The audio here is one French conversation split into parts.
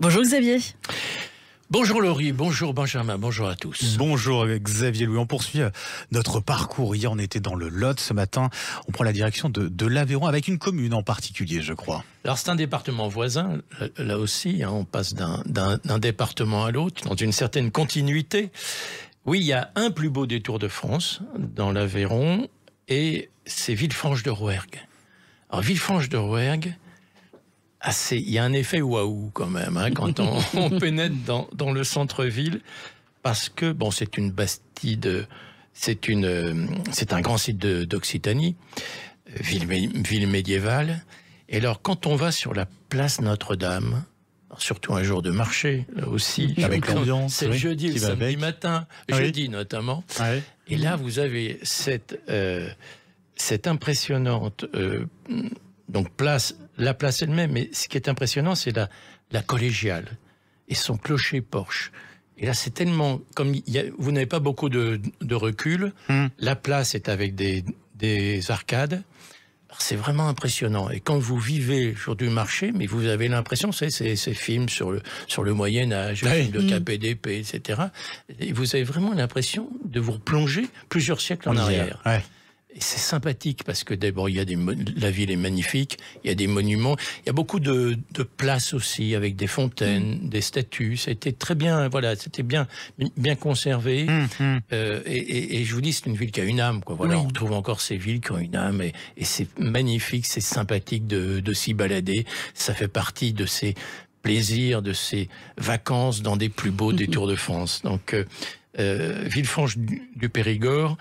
Bonjour Xavier. Bonjour Laurie, bonjour Benjamin, bonjour à tous. Bonjour Xavier Louis, on poursuit notre parcours. Hier on était dans le Lot, ce matin on prend la direction de l'Aveyron avec une commune en particulier, je crois. Alors c'est un département voisin, là aussi, on passe d'un département à l'autre dans une certaine continuité. Oui, il y a un plus beau détour de France dans l'Aveyron et c'est Villefranche-de-Rouergue. Alors Villefranche-de-Rouergue, il y a un effet waouh quand même quand on pénètre dans le centre-ville, parce que bon, c'est une bastide, c'est un grand site d'Occitanie, ville médiévale. Et alors quand on va sur la place Notre-Dame, surtout un jour de marché, là aussi, avec l'ambiance, c'est le jeudi, le samedi matin, jeudi notamment. Oui. Et là vous avez cette impressionnante donc la place elle-même, mais ce qui est impressionnant, c'est la collégiale et son clocher-porche. Et là, c'est tellement... vous n'avez pas beaucoup de recul, la place est avec des arcades. C'est vraiment impressionnant. Et quand vous vivez le jour du marché, mais vous avez l'impression, c'est ces films sur le Moyen-Âge, les films de KPDP, etc. Et vous avez vraiment l'impression de vous replonger plusieurs siècles en arrière. Ouais. Et c'est sympathique parce que d'abord la ville est magnifique, il y a des monuments, il y a beaucoup de places aussi avec des fontaines, des statues. Ça a été très bien, voilà, c'était bien conservé. Et je vous dis, c'est une ville qui a une âme, quoi. Voilà, on retrouve encore ces villes qui ont une âme et c'est magnifique, c'est sympathique de s'y balader. Ça fait partie de ces plaisirs, de ces vacances dans des plus beaux détours de France. Donc Villefranche du Périgord.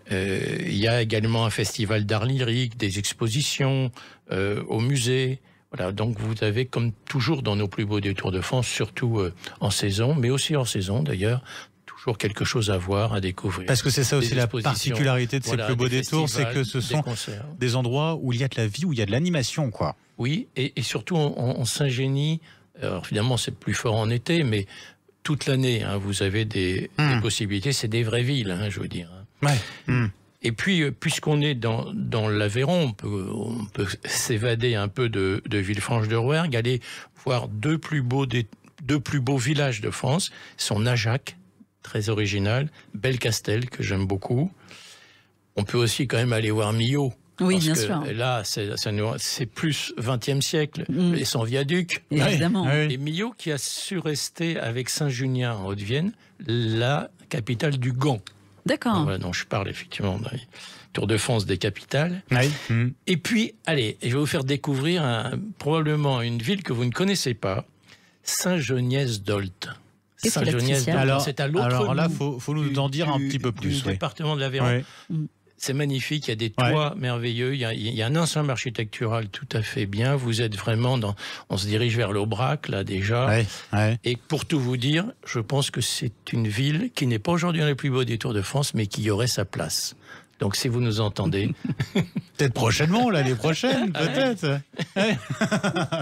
Il y a également un festival d'art lyrique, des expositions au musée. Voilà, donc vous avez, comme toujours dans nos plus beaux détours de France, surtout en saison, mais aussi hors saison d'ailleurs, toujours quelque chose à voir, à découvrir. Parce que c'est ça aussi la particularité de ces plus beaux détours, c'est que ce sont des endroits où il y a de la vie, où il y a de l'animation, quoi. Oui, et surtout on s'ingénie. Alors évidemment, c'est plus fort en été, mais toute l'année, vous avez des possibilités. C'est des vraies villes, je veux dire. Ouais. Et puis, puisqu'on est dans l'Aveyron, on peut s'évader un peu de Villefranche-de-Rouergue, aller voir deux plus beaux villages de France. Sont Najac, très original, Belcastel, que j'aime beaucoup. On peut aussi quand même aller voir Millau. Oui, bien sûr. Là, c'est plus 20e siècle, et son viaduc. Évidemment. Et Millau qui a su rester avec Saint-Junien en Haute-Vienne, la capitale du Gand. D'accord. Voilà, dont je parle effectivement dans les Tours de France des capitales. Oui. Et puis, allez, je vais vous faire découvrir probablement une ville que vous ne connaissez pas, Saint-Geniès-d'Olt. Saint-Geniès-d'Olt, c'est à l'autre bout. Alors là, faut nous en dire un petit peu plus. Du département de l'Aveyron. C'est magnifique, il y a des toits merveilleux, il y a un ensemble architectural tout à fait bien. Vous êtes vraiment on se dirige vers l'Aubrac, là, déjà. Et pour tout vous dire, je pense que c'est une ville qui n'est pas aujourd'hui dans les plus beaux détours de France, mais qui y aurait sa place. Donc, si vous nous entendez... Peut-être prochainement, l'année prochaine, peut-être.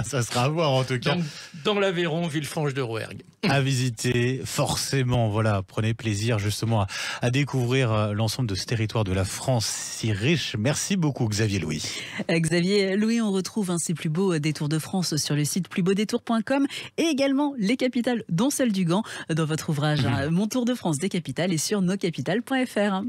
Ça sera à voir, en tout cas. Donc, dans l'Aveyron, Villefranche-de-Rouergue. À visiter, forcément, voilà. Prenez plaisir, justement, à découvrir l'ensemble de ce territoire de la France si riche. Merci beaucoup, Xavier Louis. Xavier Louis, on retrouve ces plus beaux détours de France sur le site plusbeaudétours.com et également les capitales, dont celle du Gand, dans votre ouvrage Mon Tour de France des capitales et sur noscapitales.fr.